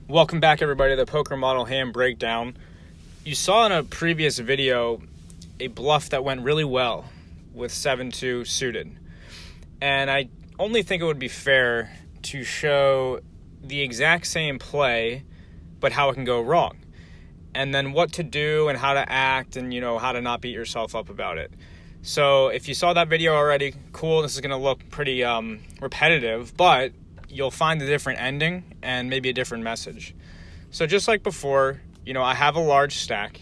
Welcome back, everybody, to the Poker Model Hand Breakdown. You saw in a previous video a bluff that went really well with 7-2 suited. And I only think it would be fair to show the exact same play, but how it can go wrong. And then what to do and how to act and, how to not beat yourself up about it. So if you saw that video already, cool, this is going to look pretty repetitive, but you'll find a different ending and maybe a different message. So just like before, I have a large stack.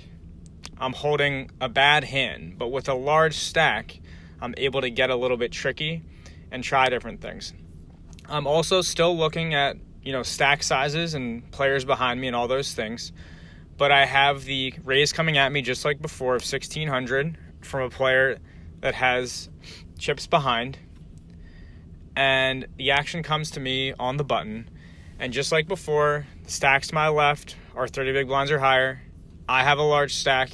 I'm holding a bad hand, but with a large stack, I'm able to get a little bit tricky and try different things. I'm also still looking at, stack sizes and players behind me and all those things, but I have the raise coming at me just like before of 1,600 from a player that has chips behind. And the action comes to me on the button. And just like before, the stacks to my left are 30 big blinds or higher. I have a large stack.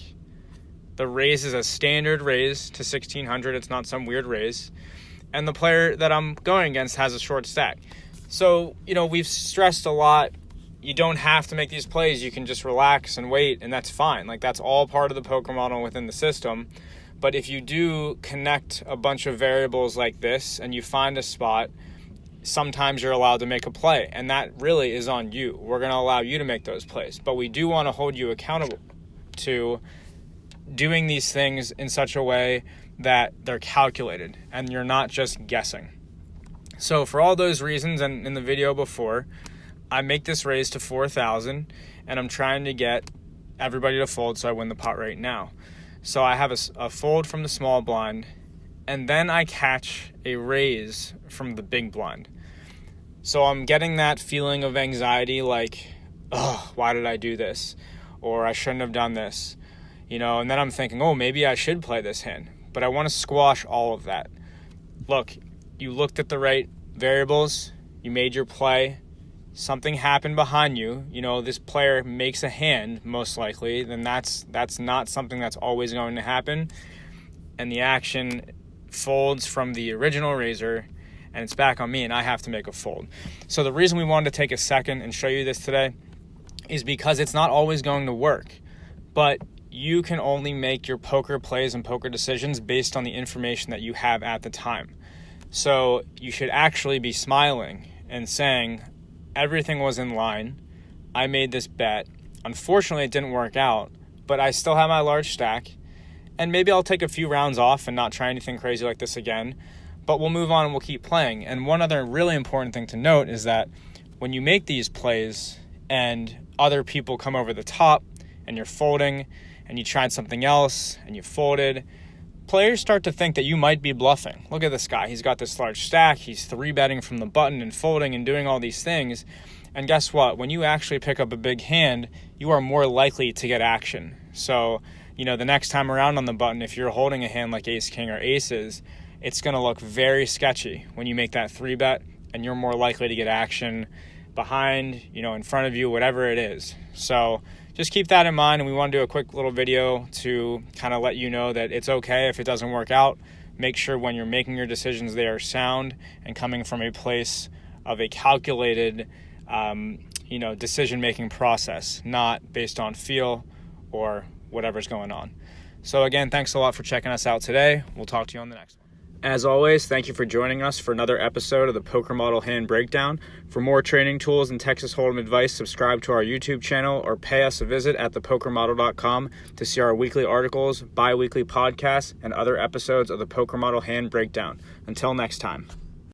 The raise is a standard raise to 1,600. It's not some weird raise. And the player that I'm going against has a short stack. So, we've stressed a lot. You don't have to make these plays. You can just relax and wait, and that's fine. That's all part of the poker model within the system. But if you do connect a bunch of variables like this and you find a spot, sometimes you're allowed to make a play. And that really is on you. We're going to allow you to make those plays. But we do want to hold you accountable to doing these things in such a way that they're calculated and you're not just guessing. So for all those reasons, and in the video before, I make this raise to 4,000 and I'm trying to get everybody to fold so I win the pot right now. So I have a fold from the small blind, and then I catch a raise from the big blind. So I'm getting that feeling of anxiety like, oh, why did I do this? Or I shouldn't have done this. And then I'm thinking, oh, maybe I should play this hand. But I want to squash all of that. Look, you looked at the right variables, you made your play, something happened behind you, this player makes a hand, most likely, then that's not something that's always going to happen. And the action folds from the original raiser, and it's back on me, and I have to make a fold. So the reason we wanted to take a second and show you this today is because it's not always going to work. But you can only make your poker plays and poker decisions based on the information that you have at the time. So you should actually be smiling and saying, everything was in line. I made this bet. Unfortunately, it didn't work out, but I still have my large stack. And maybe I'll take a few rounds off and not try anything crazy like this again, but we'll move on and we'll keep playing. And one other really important thing to note is that when you make these plays and other people come over the top and you're folding and you tried something else and you folded, players start to think that you might be bluffing. Look at this guy. He's got this large stack. He's 3-betting from the button and folding and doing all these things. And guess what? When you actually pick up a big hand, you are more likely to get action. So, the next time around on the button, if you're holding a hand like ace, king, or aces, it's going to look very sketchy when you make that 3-bet, and you're more likely to get action behind, in front of you, whatever it is. So just keep that in mind, and we want to do a quick little video to kind of let you know that it's okay if it doesn't work out. Make sure when you're making your decisions, they are sound and coming from a place of a calculated, decision-making process, not based on feel or whatever's going on. So again, thanks a lot for checking us out today. We'll talk to you on the next one. As always, thank you for joining us for another episode of the Poker Model Hand Breakdown. For more training tools and Texas Hold'em advice, subscribe to our YouTube channel or pay us a visit at thepokermodel.com to see our weekly articles, bi-weekly podcasts, and other episodes of the Poker Model Hand Breakdown. Until next time.